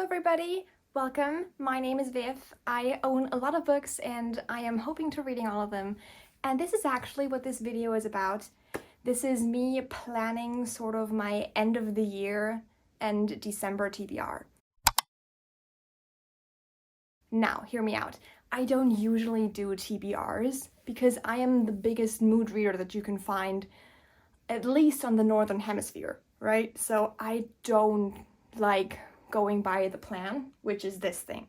everybody! Welcome. My name is Viv. I own a lot of books and I am hoping to reading all of them. And this is actually what this video is about. This is me planning sort of my end of the year and December TBR. Now, hear me out. I don't usually do TBRs because I am the biggest mood reader that you can find, at least on the Northern Hemisphere, right? So I don't like going by the plan, which is this thing.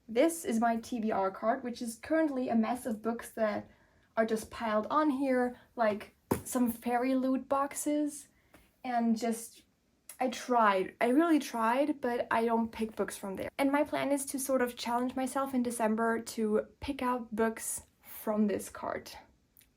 This is my TBR card, which is currently a mess of books that are just piled on here, like some fairy loot boxes, and just, I really tried, but I don't pick books from there. And my plan is to sort of challenge myself in December to pick out books from this cart.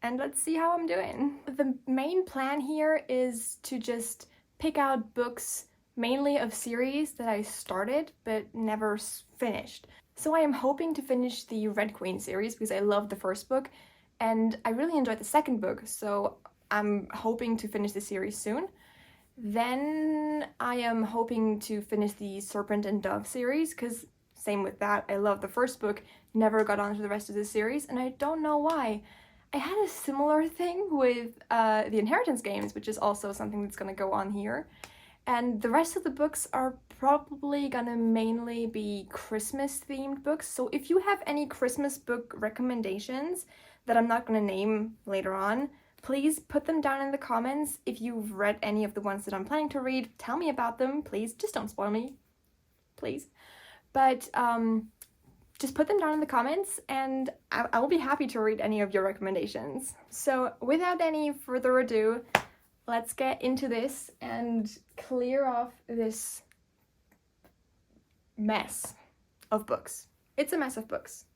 And let's see how I'm doing. The main plan here is to just pick out books mainly of series that I started but never finished. So I am hoping to finish the Red Queen series because I loved the first book and I really enjoyed the second book, so I'm hoping to finish the series soon. Then I am hoping to finish the Serpent and Dove series because same with that, I love the first book, never got on to the rest of the series, and I don't know why. I had a similar thing with the Inheritance games, which is also something that's gonna go on here. And the rest of the books are probably gonna mainly be Christmas themed books. So if you have any Christmas book recommendations that I'm not gonna name later on, please put them down in the comments. If you've read any of the ones that I'm planning to read, tell me about them, please. Just don't spoil me, please. But just put them down in the comments and I will be happy to read any of your recommendations. So without any further ado, let's get into this and clear off this mess of books. It's a mess of books.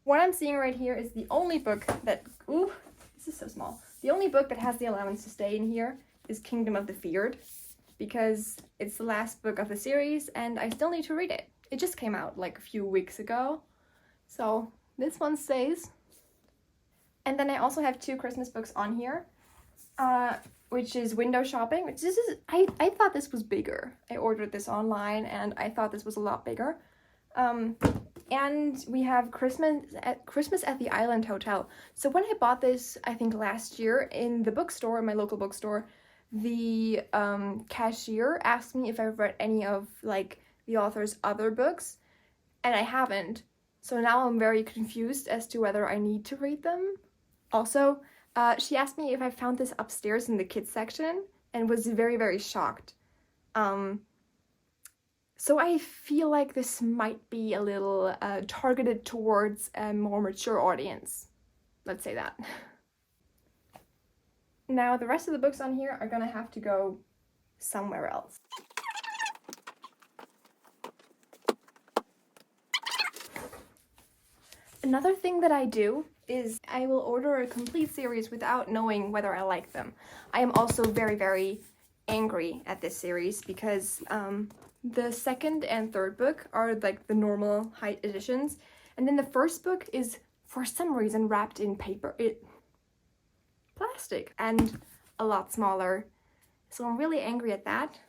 What I'm seeing right here is the only book that, ooh, this is so small. The only book that has the allowance to stay in here is Kingdom of the Feared, because it's the last book of the series and I still need to read it. It just came out like a few weeks ago, so this one stays. And then I also have two Christmas books on here, which is Window Shopping, which this is, I thought this was bigger. I ordered this online and I thought this was a lot bigger. And we have Christmas at the Island Hotel. So when I bought this, I think last year in the bookstore, my local bookstore, the cashier asked me if I've read any of like the author's other books, and I haven't. So now I'm very confused as to whether I need to read them. Also, she asked me if I found this upstairs in the kids section and was very, very shocked. So I feel like this might be a little targeted towards a more mature audience. Let's say that. Now the rest of the books on here are gonna have to go somewhere else. Another thing that I do is I will order a complete series without knowing whether I like them. I am also very, very angry at this series because the second and third book are like the normal height editions, and then the first book is for some reason wrapped in plastic and a lot smaller. So I'm really angry at that.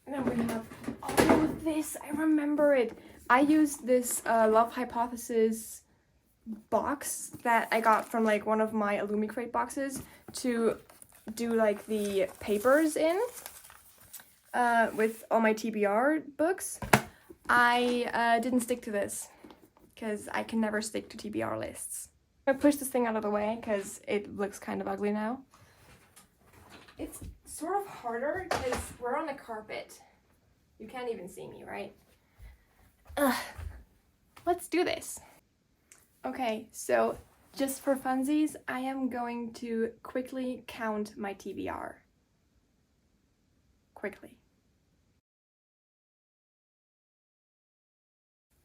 And then we have all of this, I remember it. I used this Love Hypothesis box that I got from like one of my Illumicrate boxes to do like the papers in with all my TBR books. I didn't stick to this because I can never stick to TBR lists. I push this thing out of the way because it looks kind of ugly now. It's sort of harder because we're on a carpet. You can't even see me, right? Let's do this. Okay, so just for funsies, I am going to quickly count my TBR. Quickly.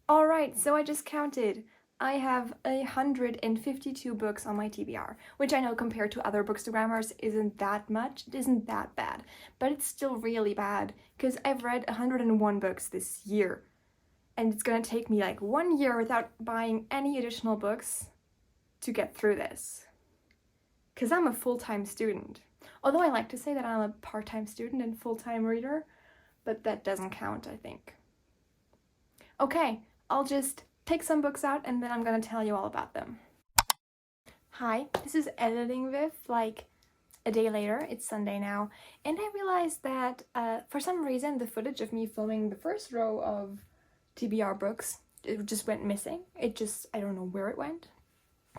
Alright, so I just counted. I have 152 books on my TBR, which I know compared to other bookstagrammers isn't that much, it isn't that bad, but it's still really bad because I've read 101 books this year. And it's gonna take me like 1 year without buying any additional books to get through this. Because I'm a full-time student. Although I like to say that I'm a part-time student and full-time reader, but that doesn't count, I think. Okay, I'll just take some books out and then I'm gonna tell you all about them. Hi, this is editing Viv, like a day later. It's Sunday now, and I realized that for some reason the footage of me filming the first row of TBR books, it just went missing. I don't know where it went,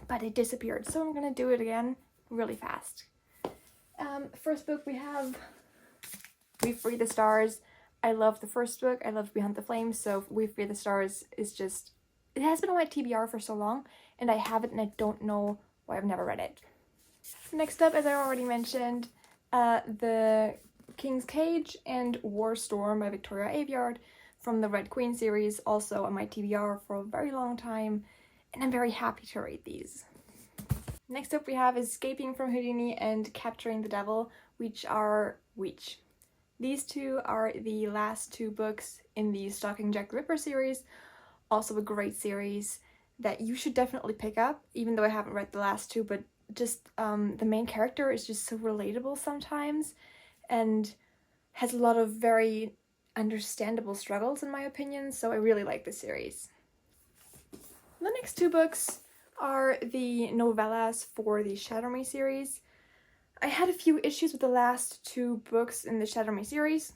but it disappeared. So I'm gonna do it again really fast. First book we have We Free the Stars. I love the first book. I love Behind the Flames, so We Free the Stars is just, it has been on my TBR for so long, and I have it and I don't know why I've never read it. Next up, as I already mentioned, The King's Cage and War Storm by Victoria Aveyard from the Red Queen series, also on my TBR for a very long time, and I'm very happy to read these. Next up we have Escaping from Houdini and Capturing the Devil, which these two are the last two books in the Stalking Jack the Ripper series, also a great series that you should definitely pick up, even though I haven't read the last two, but just the main character is just so relatable sometimes and has a lot of very understandable struggles in my opinion, so I really like this series. The next two books are the novellas for the Shadow Me series. I had a few issues with the last two books in the Shadow Me series,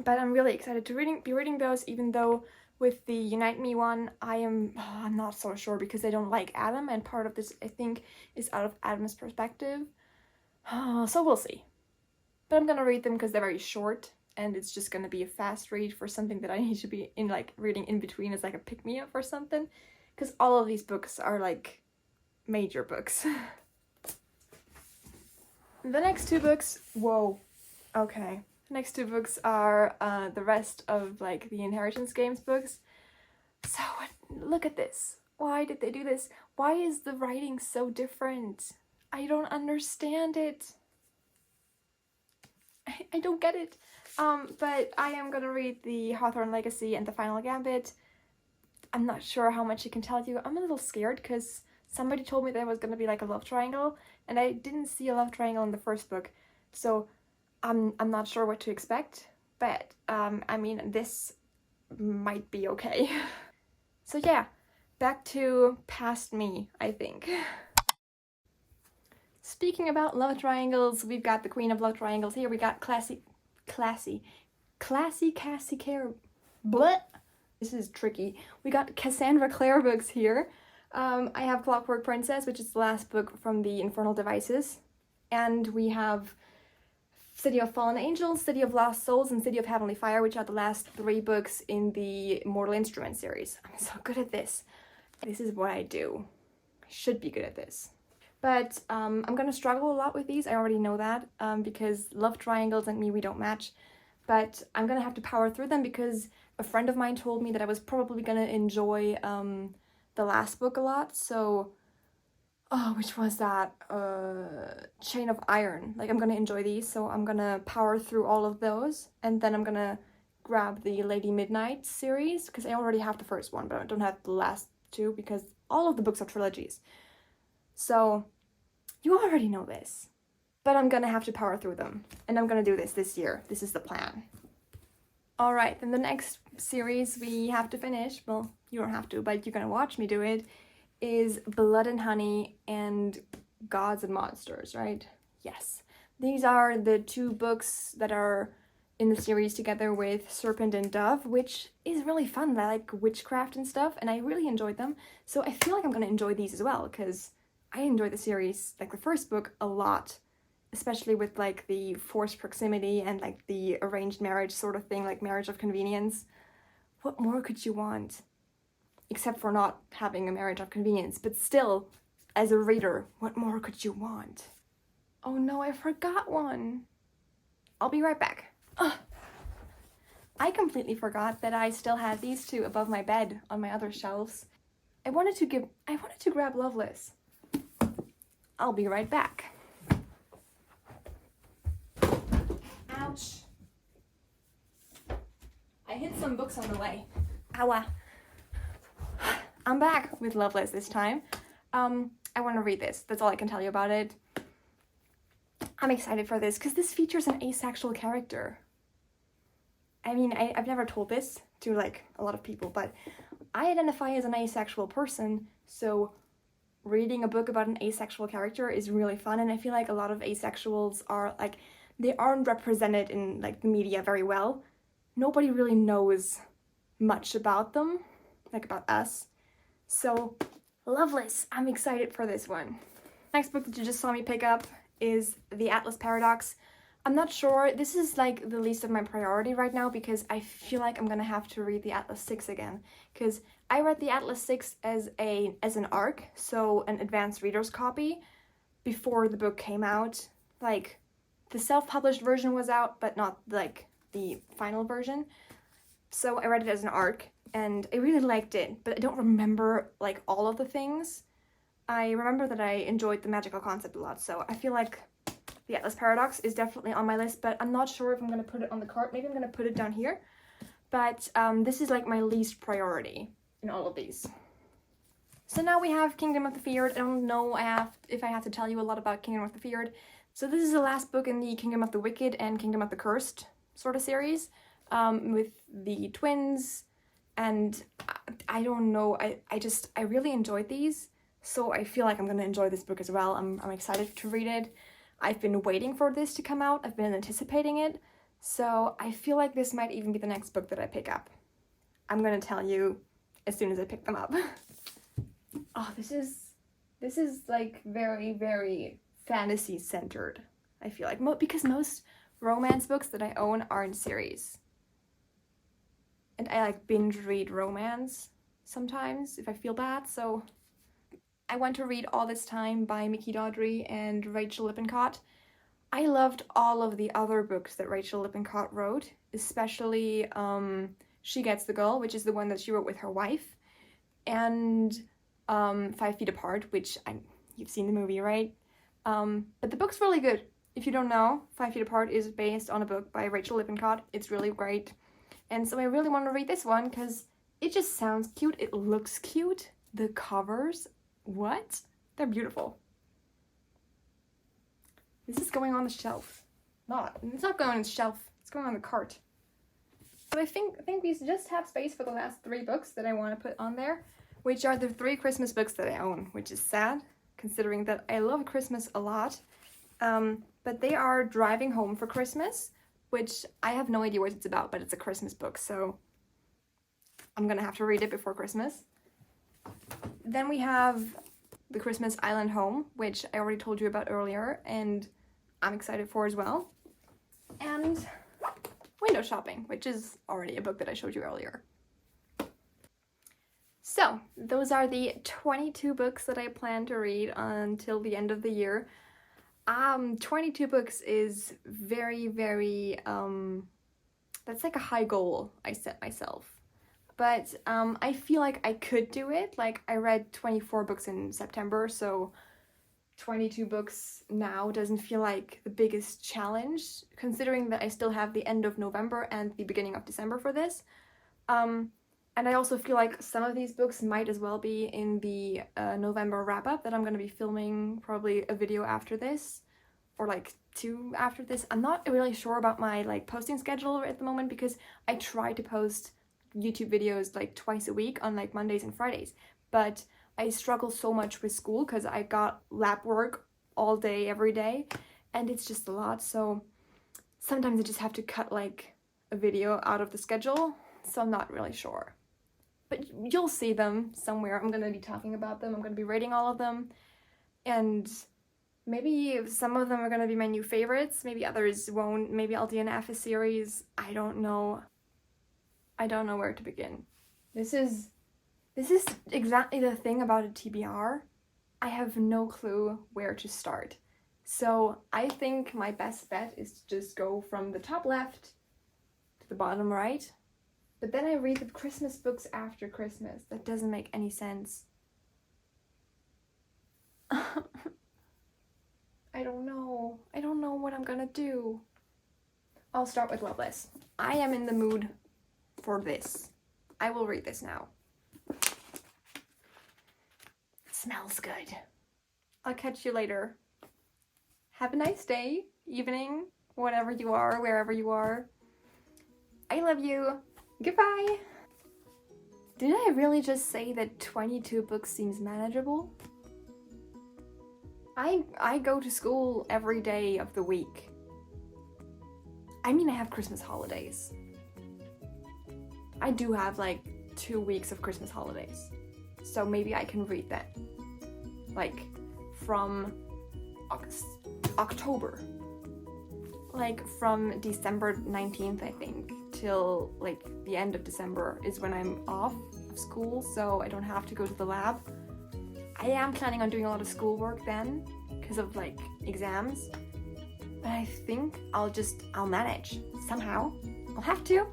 but I'm really excited to be reading those, even though with the Unite Me one, I'm not so sure because I don't like Adam, and part of this, I think, is out of Adam's perspective. So we'll see. But I'm gonna read them because they're very short, and it's just gonna be a fast read for something that I need to be in, like, reading in between as like a pick-me-up or something. Because all of these books are, like, major books. The next two books, okay. The next two books are the rest of, like, the Inheritance Games books. So, look at this. Why did they do this? Why is the writing so different? I don't understand it. I don't get it. But I am gonna read the Hawthorne Legacy and the Final Gambit. I'm not sure how much I can tell you. I'm a little scared because somebody told me there was gonna be like a love triangle, and I didn't see a love triangle in the first book, so I'm not sure what to expect, but I mean, this might be okay. So yeah, back to past me, I think. Speaking about love triangles, we've got the Queen of Love Triangles here. We got Cassie Care. Bleh! This is tricky. We got Cassandra Clare books here. I have Clockwork Princess, which is the last book from the Infernal Devices. And we have City of Fallen Angels, City of Lost Souls, and City of Heavenly Fire, which are the last three books in the Mortal Instruments series. I'm so good at this. This is what I do. I should be good at this. But I'm gonna struggle a lot with these. I already know that because love triangles and me, we don't match. But I'm gonna have to power through them because a friend of mine told me that I was probably gonna enjoy the last book a lot. So, which was that? Chain of Iron. Like, I'm gonna enjoy these, so I'm gonna power through all of those, and then I'm gonna grab the Lady Midnight series because I already have the first one, but I don't have the last two because all of the books are trilogies. So, you already know this. But I'm gonna have to power through them. And I'm gonna do this year. This is the plan. Alright, then the next series we have to finish, well, you don't have to, but you're gonna watch me do it, is Blood and Honey and Gods and Monsters, right? Yes. These are the two books that are in the series together with Serpent and Dove, which is really fun. I like witchcraft and stuff, and I really enjoyed them. So I feel like I'm gonna enjoy these as well, because I enjoyed the series, like the first book, a lot. Especially with like the forced proximity and like the arranged marriage sort of thing, like marriage of convenience. What more could you want? Except for not having a marriage of convenience, but still, as a reader, what more could you want? Oh no, I forgot one. I'll be right back. Ugh. I completely forgot that I still had these two above my bed on my other shelves. I wanted to grab Loveless. I'll be right back. Ouch. I hit some books on the way. Ow. I'm back with Loveless this time. I want to read this. That's all I can tell you about it. I'm excited for this because this features an asexual character. I mean, I've never told this, to like a lot of people, but I identify as an asexual person, so reading a book about an asexual character is really fun, and I feel like a lot of asexuals are like, they aren't represented in like the media very well. Nobody really knows much about them, like about us. So, Loveless, I'm excited for this one. Next book that you just saw me pick up is The Atlas Paradox. I'm not sure, this is like the least of my priority right now because I feel like I'm gonna have to read the Atlas 6 again, because I read the Atlas 6 as an ARC, so an advanced reader's copy, before the book came out. Like, the self-published version was out, but not like the final version. So I read it as an ARC, and I really liked it, but I don't remember like all of the things. I remember that I enjoyed the magical concept a lot, so I feel like the Atlas Paradox is definitely on my list, but I'm not sure if I'm going to put it on the cart. Maybe I'm going to put it down here. But this is like my least priority in all of these. So now we have Kingdom of the Feared. I don't know if I have to tell you a lot about Kingdom of the Feared. So this is the last book in the Kingdom of the Wicked and Kingdom of the Cursed sort of series, with the twins. And I don't know, I really enjoyed these. So I feel like I'm going to enjoy this book as well. I'm excited to read it. I've been waiting for this to come out. I've been anticipating it. So I feel like this might even be the next book that I pick up. I'm gonna tell you as soon as I pick them up. Oh, this is like very, very fantasy centered, I feel like. Because most romance books that I own are in series. And I like binge read romance sometimes if I feel bad, so I Want to Read All This Time by Mickey Dodry and Rachel Lippincott. I loved all of the other books that Rachel Lippincott wrote, especially She Gets the Girl, which is the one that she wrote with her wife, and 5 Feet Apart, which you've seen the movie, right? But the book's really good. If you don't know, 5 Feet Apart is based on a book by Rachel Lippincott. It's really great. And so I really want to read this one because it just sounds cute. It looks cute. The covers, what? They're beautiful. This is going on the shelf. It's not going on the shelf. It's going on the cart. But I think we just have space for the last 3 books that I want to put on there, which are the 3 Christmas books that I own, which is sad, considering that I love Christmas a lot. But they are Driving Home for Christmas, which I have no idea what it's about, but it's a Christmas book, so I'm gonna have to read it before Christmas. Then we have The Christmas Island Home, which I already told you about earlier, and I'm excited for as well. And Window Shopping, which is already a book that I showed you earlier. So, those are the 22 books that I plan to read until the end of the year. 22 books is very, very, that's like a high goal I set myself. But I feel like I could do it. Like, I read 24 books in September, so 22 books now doesn't feel like the biggest challenge, considering that I still have the end of November and the beginning of December for this. And I also feel like some of these books might as well be in the November wrap-up that I'm going to be filming, probably a video after this, or like 2 after this. I'm not really sure about my like posting schedule at the moment because I try to post YouTube videos like twice a week on like Mondays and Fridays, but I struggle so much with school because I got lab work all day, every day, and it's just a lot, so sometimes I just have to cut like a video out of the schedule, so I'm not really sure. But you'll see them somewhere. I'm going to be talking about them, I'm going to be rating all of them, and maybe some of them are going to be my new favorites, maybe others won't, maybe I'll DNF a series, I don't know. I don't know where to begin. This is exactly the thing about a TBR. I have no clue where to start. So I think my best bet is to just go from the top left to the bottom right. But then I read the Christmas books after Christmas. That doesn't make any sense. I don't know. I don't know what I'm gonna do. I'll start with Loveless. I am in the mood for this. I will read this now. It smells good. I'll catch you later. Have a nice day, evening, whatever you are, wherever you are. I love you. Goodbye. Did I really just say that 22 books seems manageable? I go to school every day of the week. I mean, I have Christmas holidays. I do have like 2 weeks of Christmas holidays. So maybe I can read that. Like from October. Like from December 19th, I think, till like the end of December is when I'm off of school, so I don't have to go to the lab. I am planning on doing a lot of schoolwork then, because of like exams. But I think I'll manage somehow. I'll have to.